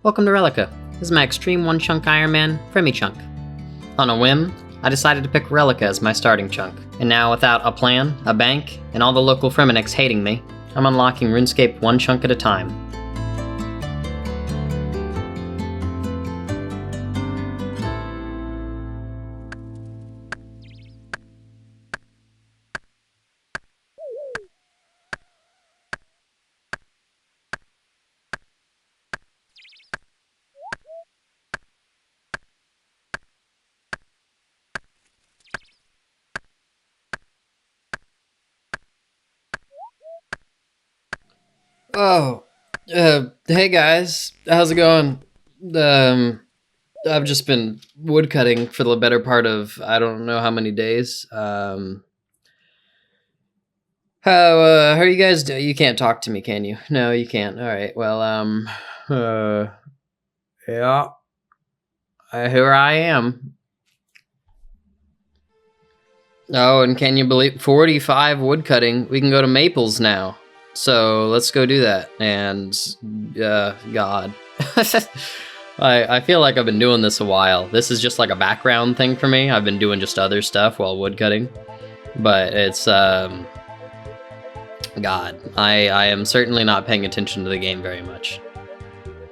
Welcome to Rellekka. This is my extreme OneChunk Ironman, OneChunk. On a whim, I decided to pick Rellekka as my starting chunk, and now without a plan, a bank, and all the local Fremeniks hating me, I'm unlocking RuneScape one chunk at a time. Hey guys, how's it going? I've just been woodcutting for the better part of I don't know how many days. How are you guys doing? You can't talk to me, can you? No, you can't. All right. Well, yeah, here I am. Oh, and can you believe 45 woodcutting? We can go to Maples now. So let's go do that. And, God. I feel like I've been doing this a while. This is just like a background thing for me. I've been doing just other stuff while woodcutting. But it's, God. I am certainly not paying attention to the game very much.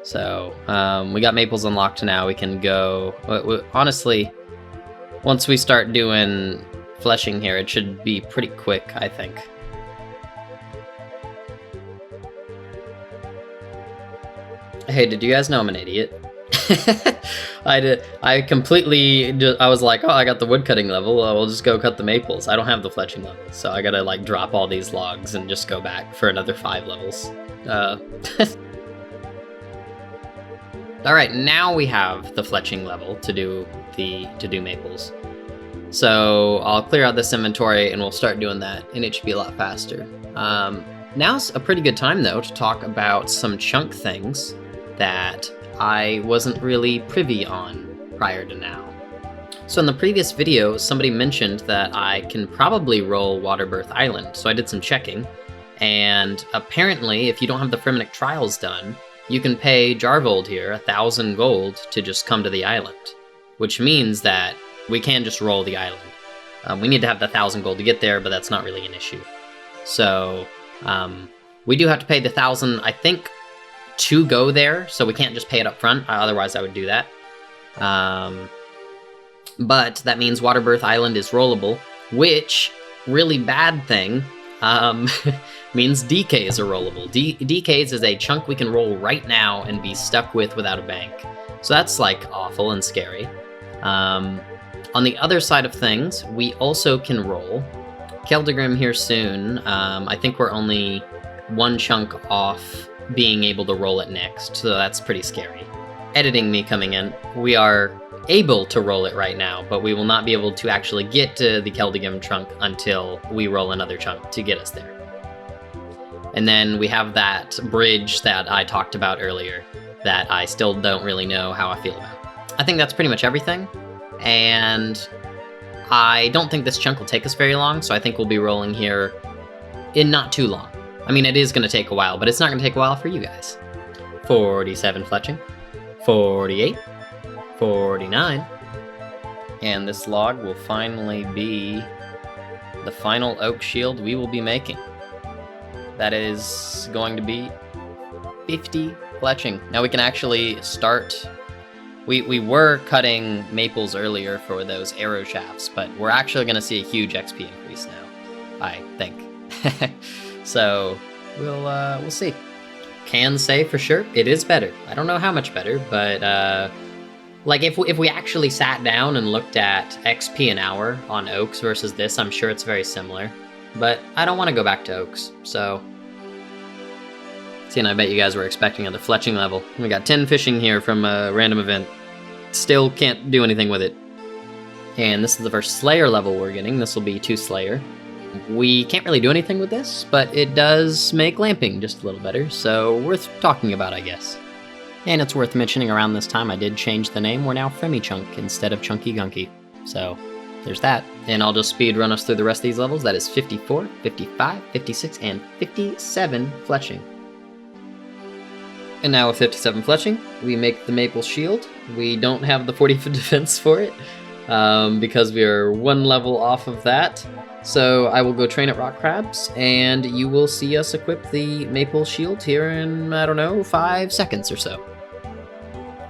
So, we got Maples unlocked now. We can go... Honestly, once we start doing fleshing here, it should be pretty quick, I think. Hey, did you guys know I'm an idiot? I completely, I was like, oh, I got the woodcutting level, we'll just go cut the maples. I don't have the fletching level, so I gotta like drop all these logs and just go back for another 5 levels. Alright, now we have the fletching level to do maples. So I'll clear out this inventory and we'll start doing that, and it should be a lot faster. Now's a pretty good time though to talk about some chunk things that I wasn't really privy on prior to now. So in the previous video, somebody mentioned that I can probably roll Waterbirth Island, so I did some checking, and apparently if you don't have the Fremenik trials done, you can pay Jarvold here 1,000 gold to just come to the island, which means that we can just roll the island. We need to have the 1,000 gold to get there, but that's not really an issue. So we do have to pay the 1,000, I think, to go there, so we can't just pay it up front, otherwise I would do that. But that means Waterbirth Island is rollable, which, really bad thing, means DKs are rollable. DKs is a chunk we can roll right now and be stuck with without a bank. So that's like awful and scary. On the other side of things, we also can roll Keldagrim here soon. I think we're only one chunk off being able to roll it next, so that's pretty scary. Editing me coming in, we are able to roll it right now, but we will not be able to actually get to the Keldagrim chunk until we roll another chunk to get us there. And then we have that bridge that I talked about earlier that I still don't really know how I feel about. I think that's pretty much everything, and I don't think this chunk will take us very long, so I think we'll be rolling here in not too long. I mean, it is going to take a while, but it's not going to take a while for you guys. 47 fletching, 48, 49, and this log will finally be the final oak shield we will be making. That is going to be 50 fletching. Now we can actually start... We were cutting maples earlier for those arrow shafts, but we're actually going to see a huge XP increase now, I think. So we'll see. Can say for sure it is better. I don't know how much better, but like if we actually sat down and looked at XP an hour on oaks versus this, I'm sure it's very similar. But I don't want to go back to oaks, so... See, and I bet you guys were expecting another fletching level. We got 10 fishing here from a random event. Still can't do anything with it. And this is the first Slayer level we're getting. This will be 2 Slayer. We can't really do anything with this, but it does make lamping just a little better, so worth talking about, I guess. And it's worth mentioning around this time I did change the name. We're now OneChunk instead of Chunky Gunky. So there's that. And I'll just speed run us through the rest of these levels. That is 54, 55, 56, and 57 fletching. And now with 57 fletching, we make the maple shield. We don't have the 40 defense for it, because we are 1 level off of that. So I will go train at rock crabs, and you will see us equip the maple shield here in, I don't know, 5 seconds or so.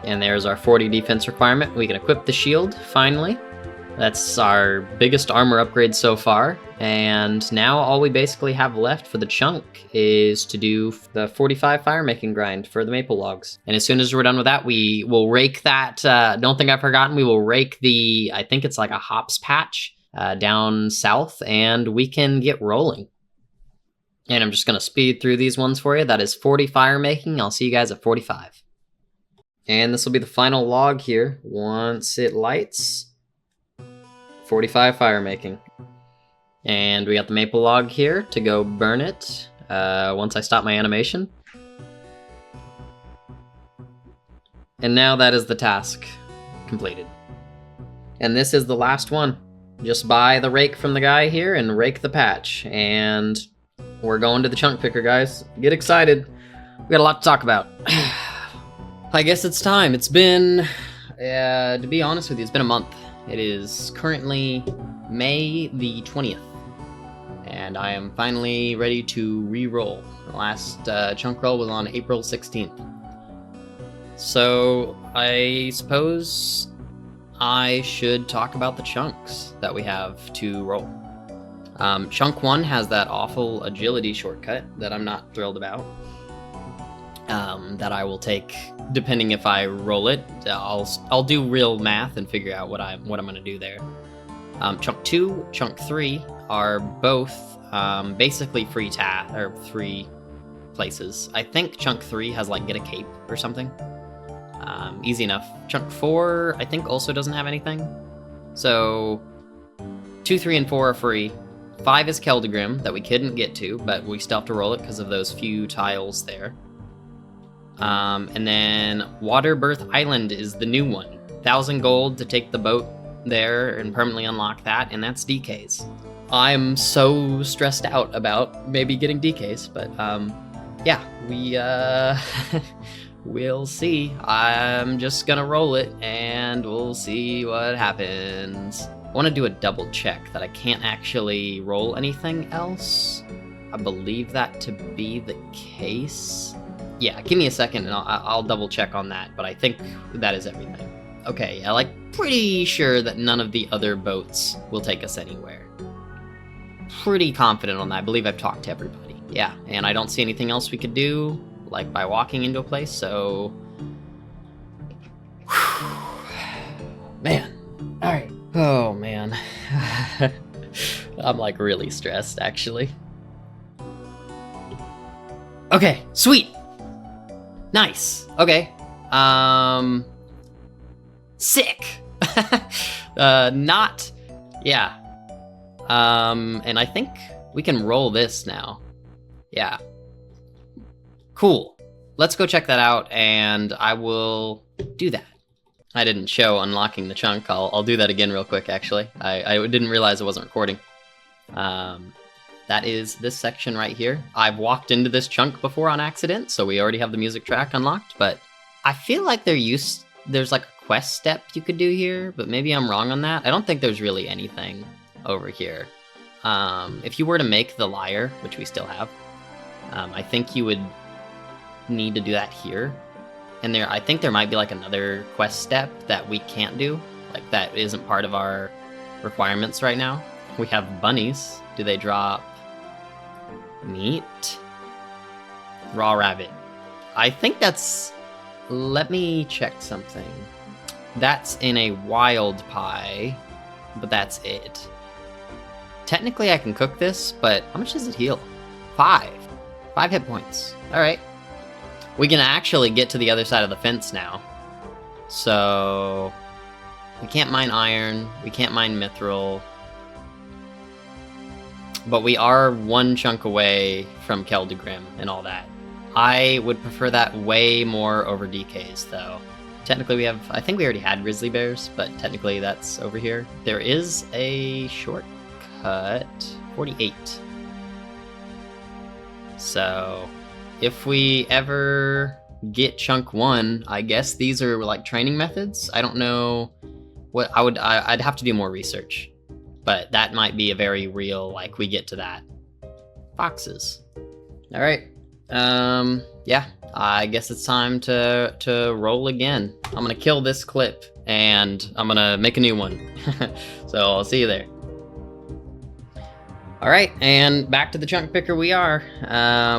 And there's our 40 defense requirement. We can equip the shield, finally. That's our biggest armor upgrade so far. And now all we basically have left for the chunk is to do the 45 fire making grind for the maple logs. And as soon as we're done with that, we will rake that, don't think I've forgotten, we will rake the, I think it's like a hops patch down south, and we can get rolling. And I'm just gonna speed through these ones for you. That is 40 fire making. I'll see you guys at 45. And this will be the final log here. Once it lights, 45 fire making. And we got the maple log here to go burn it once I stop my animation. And now that is the task completed. And this is the last one. Just buy the rake from the guy here and rake the patch. And we're going to the chunk picker, guys. Get excited. We got a lot to talk about. I guess it's time. It's been, to be honest with you, it's been a month. It is currently May the 20th, and I am finally ready to re-roll. The last chunk roll was on April 16th. So I suppose I should talk about the chunks that we have to roll. Chunk 1 has that awful agility shortcut that I'm not thrilled about. That I will take depending if I roll it. I'll do real math and figure out what I'm gonna do there. Chunk 2, Chunk 3 are both basically free places. I think Chunk 3 has like get a cape or something. Easy enough. Chunk 4 I think also doesn't have anything. So 2, 3, and 4 are free. 5 is Keldegrim that we couldn't get to, but we still have to roll it because of those few tiles there. And then Waterbirth Island is the new one. 1,000 gold to take the boat there and permanently unlock that, and that's DKs. I'm so stressed out about maybe getting DKs, but yeah, we'll see. I'm just gonna roll it and we'll see what happens. I want to do a double check that I can't actually roll anything else. I believe that to be the case. Yeah, give me a second and I'll double check on that, but I think that is everything. Okay, yeah, like pretty sure that none of the other boats will take us anywhere. Pretty confident on that. I believe I've talked to everybody. Yeah, and I don't see anything else we could do, like by walking into a place, so... Man, alright. Oh, man. I'm like really stressed, actually. Okay, sweet! Nice. Okay. Sick. Not. Yeah. And I think we can roll this now. Yeah. Cool. Let's go check that out, and I will do that. I didn't show unlocking the chunk. I'll do that again real quick, actually. I didn't realize I wasn't recording. That is this section right here. I've walked into this chunk before on accident, so we already have the music track unlocked, but I feel like there's like a quest step you could do here, but maybe I'm wrong on that. I don't think there's really anything over here. If you were to make the lyre, which we still have, I think you would need to do that here. And I think there might be like another quest step that we can't do, like that isn't part of our requirements right now. We have bunnies. Do they drop meat? Raw rabbit. I think that's... Let me check something. That's in a wild pie, but that's it. Technically I can cook this, but how much does it heal? 5. 5 hit points. Alright. We can actually get to the other side of the fence now. So... we can't mine iron, we can't mine mithril. But we are 1 chunk away from Keldegrim and all that. I would prefer that way more over DKs, though. Technically we have... I think we already had grizzly bears, but technically that's over here. There is a shortcut. 48. So, if we ever get chunk 1. I guess these are like training methods. I don't know what I'd have to do more research, but that might be a very real, like, we get to that. Foxes. All right. Yeah, I guess it's time to roll again. I'm gonna kill this clip and I'm gonna make a new one. So I'll see you there. All right, and back to the chunk picker we are.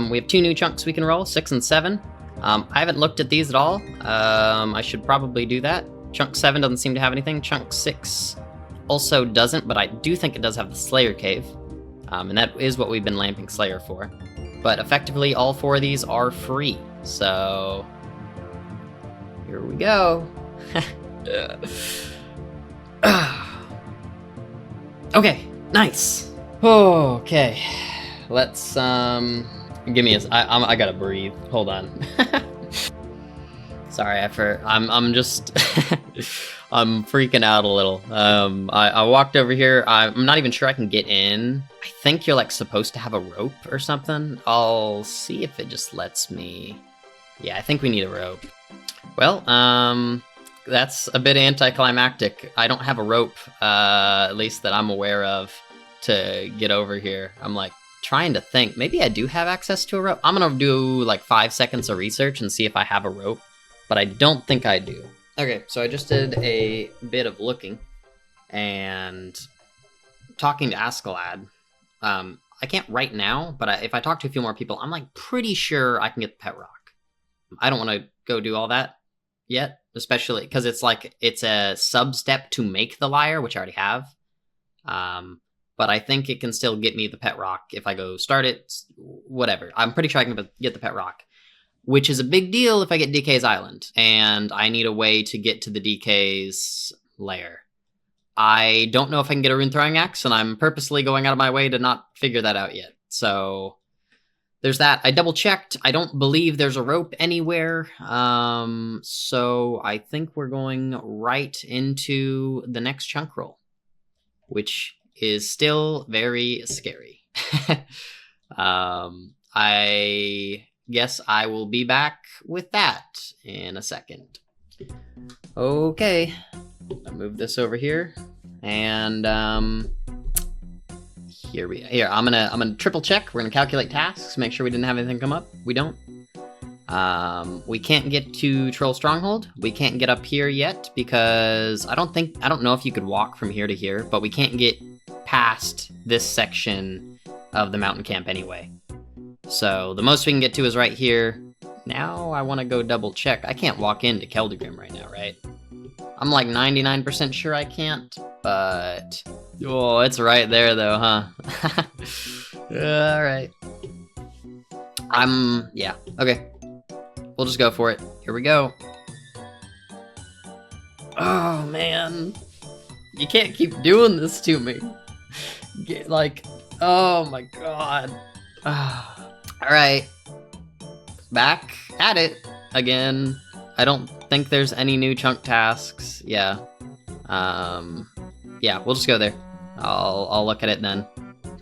We have 2 new chunks we can roll, 6 and 7. I haven't looked at these at all. I should probably do that. Chunk 7 doesn't seem to have anything. Chunk 6 also doesn't, but I do think it does have the Slayer Cave. And that is what we've been lamping Slayer for. But effectively, all 4 of these are free. So, here we go. Okay, nice. Okay, let's, give me I gotta breathe. Hold on. Sorry, I'm just, I'm freaking out a little. I walked over here. I'm not even sure I can get in. I think you're like supposed to have a rope or something. I'll see if it just lets me. Yeah, I think we need a rope. Well, that's a bit anticlimactic. I don't have a rope, at least that I'm aware of, to get over here. I'm like trying to think. Maybe I do have access to a rope. I'm gonna do like 5 seconds of research and see if I have a rope, but I don't think I do. Okay, so I just did a bit of looking and talking to Askeladd. I can't right now, but if I talk to a few more people, I'm like pretty sure I can get the pet rock. I don't want to go do all that yet, especially because it's like it's a sub step to make the lyre, which I already have. But I think it can still get me the pet rock if I go start it, whatever. I'm pretty sure I can get the pet rock, which is a big deal if I get DK's island, and I need a way to get to the DK's lair. I don't know if I can get a rune throwing axe, and I'm purposely going out of my way to not figure that out yet. So there's that. I double checked. I don't believe there's a rope anywhere. So I think we're going right into the next chunk roll, which is still very scary. I guess I will be back with that in a second. Okay, I'll move this over here, and here I'm gonna triple check. We're gonna calculate tasks, make sure we didn't have anything come up. We don't. We can't get to Troll Stronghold. We can't get up here yet because I don't know if you could walk from here to here, but we can't get past this section of the mountain camp anyway. So the most we can get to is right here. Now I want to go double check. I can't walk into Keldagrim right now, right? I'm like 99% sure I can't, but oh, it's right there though, huh? All right. Yeah, okay. We'll just go for it. Here we go. Oh man, you can't keep doing this to me. Like, oh my god. All right, back at it again. I don't think there's any new chunk tasks. Yeah, yeah, we'll just go there. I'll look at it then.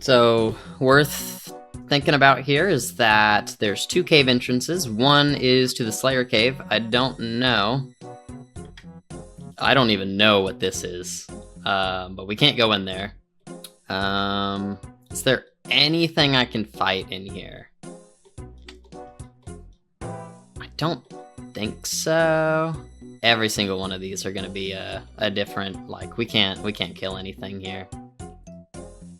So worth thinking about here is that there's 2 cave entrances. One is to the Slayer Cave. I don't even know what this is, but we can't go in there. Is there anything I can fight in here? I don't think so. Every single one of these are gonna be a different, like, we can't kill anything here.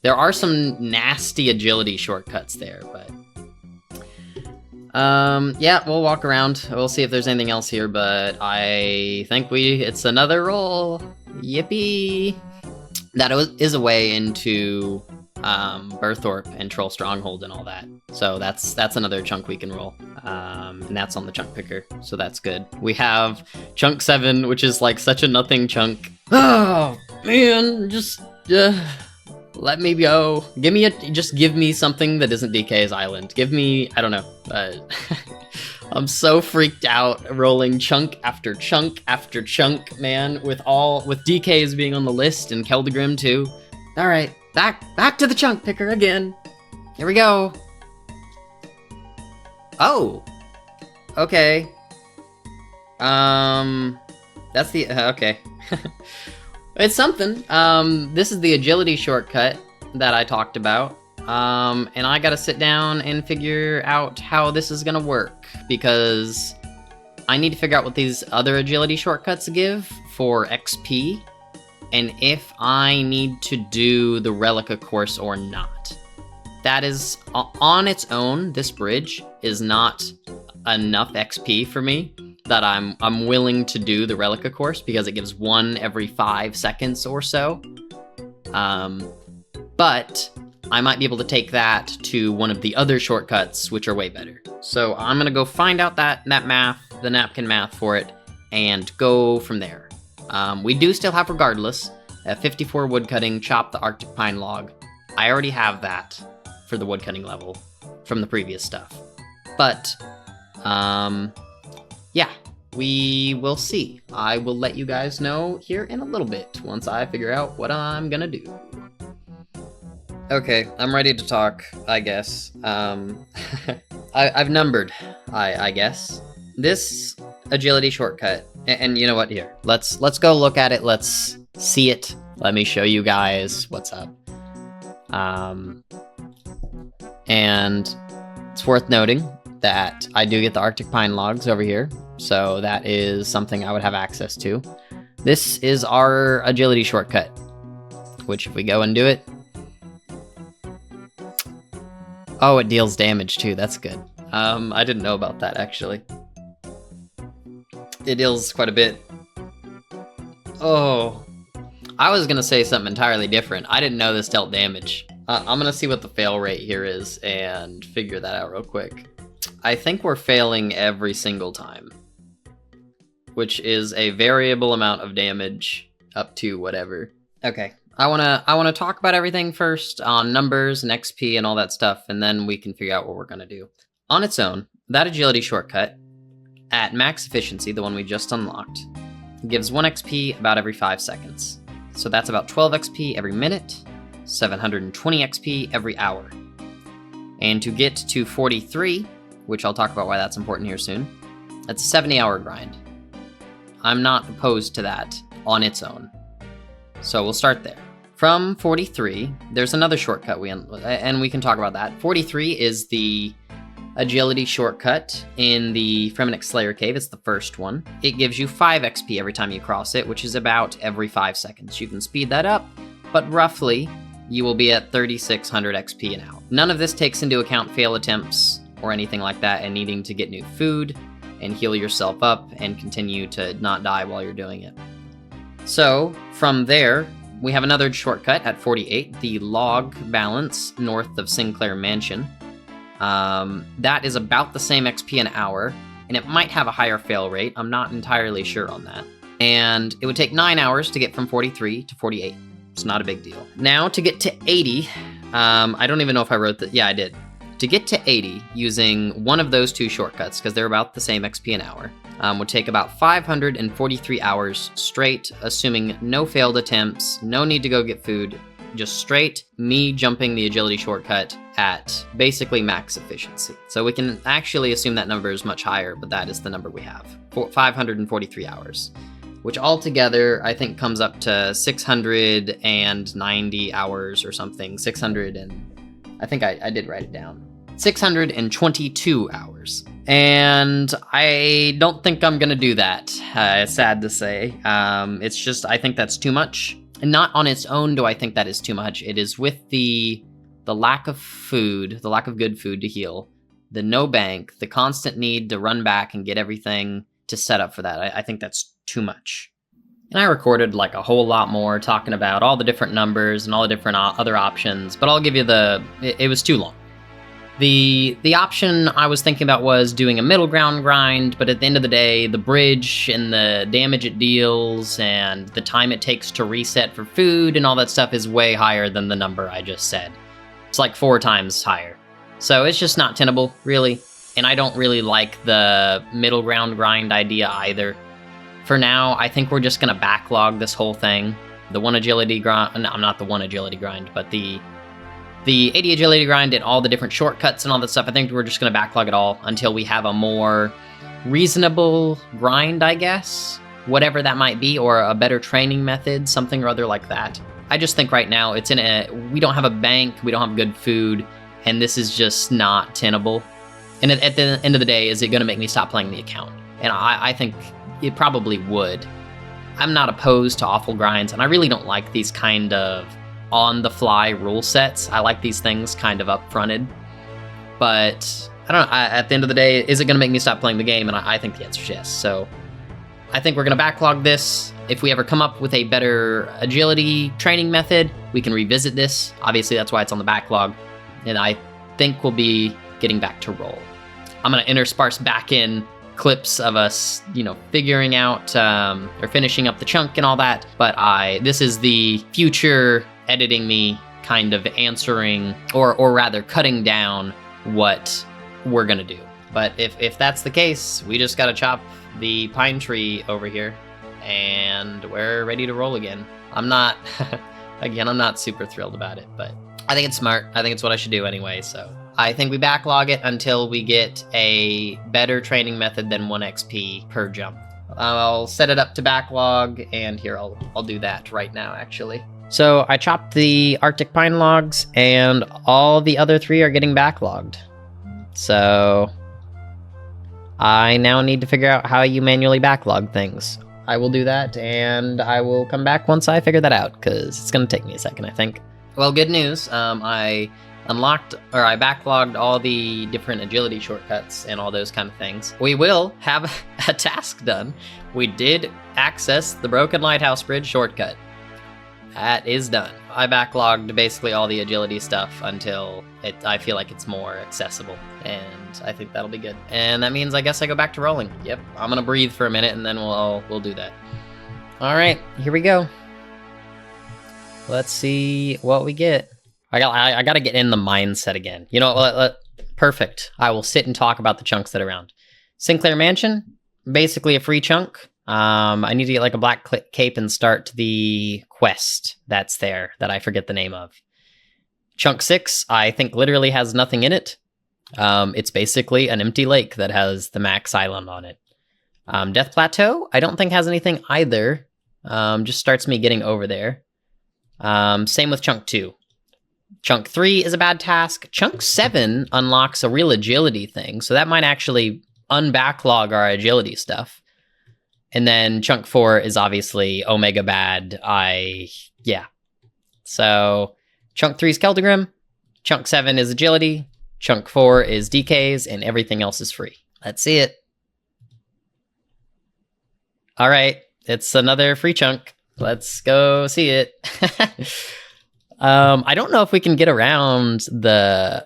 There are some nasty agility shortcuts there, but yeah, we'll walk around. We'll see if there's anything else here, but I think it's another roll. Yippee! That is a way into Berthorpe and Troll Stronghold and all that. So that's another chunk we can roll. And that's on the chunk picker, so that's good. We have chunk 7, which is like such a nothing chunk. Oh man, just let me go. Just give me something that isn't DK's island. Give me, I don't know. I'm so freaked out rolling chunk after chunk after chunk, man, with DK's being on the list and Keldagrim too. All right, back to the chunk picker again. Here we go. Oh, okay. That's the, okay. It's something. This is the agility shortcut that I talked about. And I gotta sit down and figure out how this is gonna work, because I need to figure out what these other agility shortcuts give for XP, and if I need to do the Rellekka course or not. That is, on its own, this bridge is not enough XP for me that I'm willing to do the Rellekka course, because it gives one every 5 seconds or so. But I might be able to take that to one of the other shortcuts, which are way better. So I'm gonna go find out that math, the napkin math for it, and go from there. We do still have, regardless, a 54 woodcutting, chop the Arctic pine log. I already have that for the woodcutting level from the previous stuff. But, yeah, we will see. I will let you guys know here in a little bit once I figure out what I'm gonna do. Okay, I'm ready to talk, I guess. I've numbered, I guess. This agility shortcut, and you know what, here, let's go look at it, let's see it. Let me show you guys what's up. And it's worth noting that I do get the Arctic pine logs over here, so that is something I would have access to. This is our agility shortcut, which if we go and do it, oh, it deals damage too, that's good. I didn't know about that, actually. It deals quite a bit. Oh, I was gonna say something entirely different. I didn't know this dealt damage. I'm gonna see what the fail rate here is and figure that out real quick. I think we're failing every single time, which is a variable amount of damage up to whatever. Okay, I wanna talk about everything first on numbers and XP and all that stuff, and then we can figure out what we're gonna do. On its own, that agility shortcut at max efficiency, the one we just unlocked, gives 1 XP about every 5 seconds. So that's about 12 XP every minute, 720 XP every hour. And to get to 43, which I'll talk about why that's important here soon, that's a 70-hour grind. I'm not opposed to that on its own. So we'll start there. From 43, there's another shortcut, and we can talk about that. 43 is the agility shortcut in the Fremennik Slayer Cave. It's the first one. It gives you 5 XP every time you cross it, which is about every 5 seconds. You can speed that up, but roughly you will be at 3,600 XP an hour. None of this takes into account fail attempts or anything like that, and needing to get new food and heal yourself up and continue to not die while you're doing it. So from there, we have another shortcut at 48, the log balance north of Sinclair Mansion. That is about the same XP an hour, and it might have a higher fail rate. I'm not entirely sure on that. And it would take 9 hours to get from 43 to 48. It's not a big deal. Now to get to 80, I don't even know if I wrote that. Yeah, I did. To get to 80 using one of those two shortcuts, because they're about the same XP an hour, would take about 543 hours straight, assuming no failed attempts, no need to go get food, just straight me jumping the agility shortcut at basically max efficiency. So we can actually assume that number is much higher, but that is the number we have, 543 hours, which altogether I think comes up to 690 hours or something, 600 and I think I did write it down. 622 hours. And I don't think I'm gonna do that, it's sad to say. It's just, I think that's too much. And not on its own do I think that is too much. It is with the lack of food, the lack of good food to heal, the no bank, the constant need to run back and get everything to set up for that. I think that's too much. And I recorded like a whole lot more talking about all the different numbers and all the different other options, but I'll give you it was too long. The option I was thinking about was doing a middle ground grind, but at the end of the day, the bridge and the damage it deals and the time it takes to reset for food and all that stuff is way higher than the number I just said. It's like 4 times higher. So it's just not tenable, really. And I don't really like the middle ground grind idea either. For now, I think we're just gonna backlog this whole thing. The 1 agility grind, no, not the 1 agility grind, but the 80 agility grind and all the different shortcuts and all that stuff. I think we're just gonna backlog it all until we have a more reasonable grind, I guess, whatever that might be, or a better training method, something or other like that. I just think right now we don't have a bank, we don't have good food, and this is just not tenable. And at the end of the day, is it going to make me stop playing the account? And I think it probably would. I'm not opposed to awful grinds, and I really don't like these kind of on-the-fly rule sets. I like these things kind of up-fronted. But I don't know, at the end of the day, is it going to make me stop playing the game? And I think the answer is yes. So I think we're going to backlog this. If we ever come up with a better agility training method, we can revisit this. Obviously, that's why it's on the backlog. And I think we'll be getting back to roll. I'm going to intersperse back in clips of us, figuring out or finishing up the chunk and all that. But this is the future editing me kind of answering or rather cutting down what we're going to do. But if that's the case, we just got to chop the pine tree over here and we're ready to roll again. I'm not super thrilled about it, but I think it's smart. I think it's what I should do anyway, so I think we backlog it until we get a better training method than 1 XP per jump. I'll set it up to backlog, and here, I'll do that right now, actually. So I chopped the Arctic pine logs, and all the other 3 are getting backlogged. So I now need to figure out how you manually backlog things. I will do that, and I will come back once I figure that out, because it's going to take me a second, I think. Well, good news. I backlogged all the different agility shortcuts and all those kind of things. We will have a task done. We did access the Broken Lighthouse Bridge shortcut. That is done. I backlogged basically all the agility stuff until I feel like it's more accessible, and I think that'll be good. And that means I guess I go back to rolling. Yep, I'm gonna breathe for a minute and then we'll do that. All right, here we go. Let's see what we get. I gotta get in the mindset again. You know, perfect. I will sit and talk about the chunks that are around. Sinclair Mansion, basically a free chunk. I need to get like a black cape and start the quest that's there that I forget the name of. Chunk 6, I think literally has nothing in it. It's basically an empty lake that has the max island on it. Death Plateau, I don't think has anything either. Just starts me getting over there. Same with Chunk 2. Chunk 3 is a bad task. Chunk 7 unlocks a real agility thing, so that might actually unbacklog our agility stuff. And then Chunk 4 is obviously Omega bad. Yeah. So Chunk 3 is Keldegrim, Chunk 7 is agility, Chunk 4 is DKs, and everything else is free. Let's see it. All right, it's another free chunk. Let's go see it. I don't know if we can get around I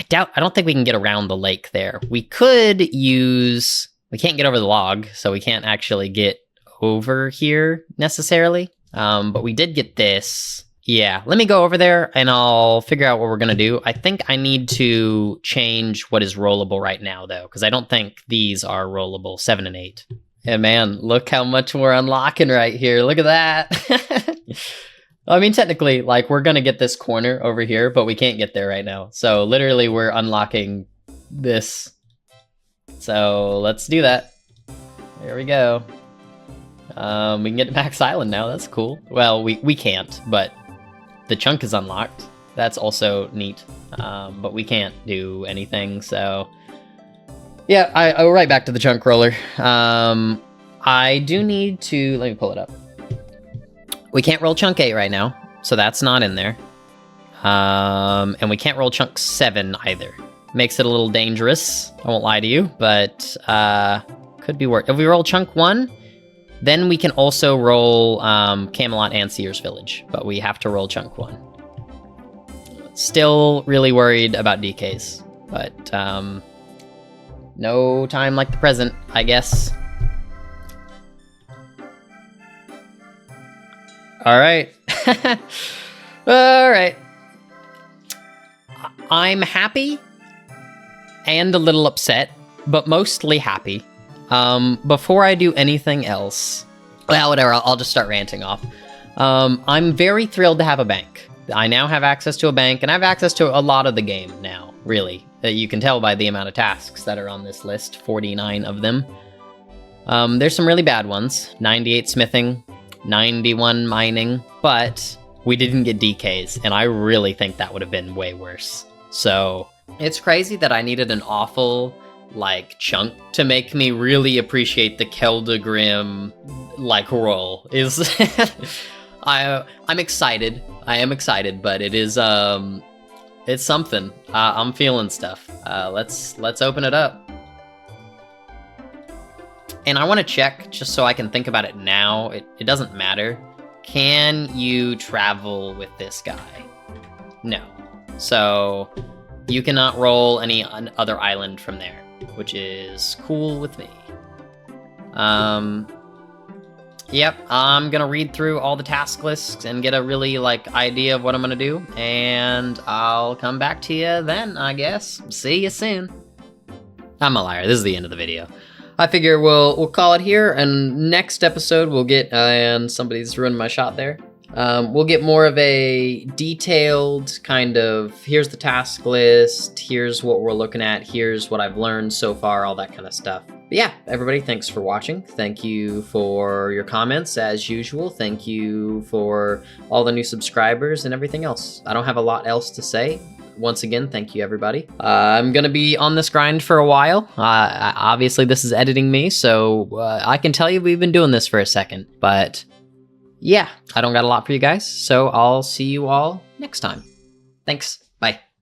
don't think we can get around the lake there. We can't get over the log, so we can't actually get over here necessarily. But we did get this. Yeah, let me go over there and I'll figure out what we're gonna do. I think I need to change what is rollable right now though, because I don't think these are rollable, 7 and 8. And man, look how much we're unlocking right here. Look at that. I mean, technically, like, we're gonna get this corner over here, but we can't get there right now. So literally we're unlocking this. So let's do that. There we go. We can get to Max Island now. That's cool. Well, we can't, but the chunk is unlocked. That's also neat. But we can't do anything, so yeah, I'll right back to the chunk roller. I do need to, let me pull it up. We can't roll chunk 8 right now, so that's not in there. And we can't roll chunk 7 either. Makes it a little dangerous, I won't lie to you, but could be worse. If we roll chunk 1, then we can also roll Camelot and Sears Village, but we have to roll chunk 1. Still really worried about DKs, but no time like the present, I guess. All right. All right. I'm happy and a little upset, but mostly happy. Before I do anything else, well, whatever, I'll just start ranting off. I'm very thrilled to have a bank. I now have access to a bank, and I have access to a lot of the game now, really. You can tell by the amount of tasks that are on this list, 49 of them. There's some really bad ones. 98 smithing, 91 mining, but we didn't get DKs, and I really think that would have been way worse. So it's crazy that I needed an awful like chunk to make me really appreciate the Keldagrim like roll. Is I'm excited. I am excited, but it is it's something. I'm feeling stuff. Let's open it up. And I want to check, just so I can think about it now, it doesn't matter. Can you travel with this guy? No. So you cannot roll any other island from there, which is cool with me. Yep, I'm gonna read through all the task lists and get a really idea of what I'm gonna do, and I'll come back to you then, I guess. See you soon. I'm a liar. This is the end of the video. I figure we'll call it here, and next episode we'll get, and somebody's ruined my shot there. We'll get more of a detailed kind of, here's the task list, here's what we're looking at, here's what I've learned so far, all that kind of stuff. But yeah, everybody, thanks for watching. Thank you for your comments, as usual. Thank you for all the new subscribers and everything else. I don't have a lot else to say. Once again, thank you, everybody. I'm gonna be on this grind for a while. Obviously, this is editing me, so I can tell you we've been doing this for a second. But yeah, I don't got a lot for you guys, so I'll see you all next time. Thanks.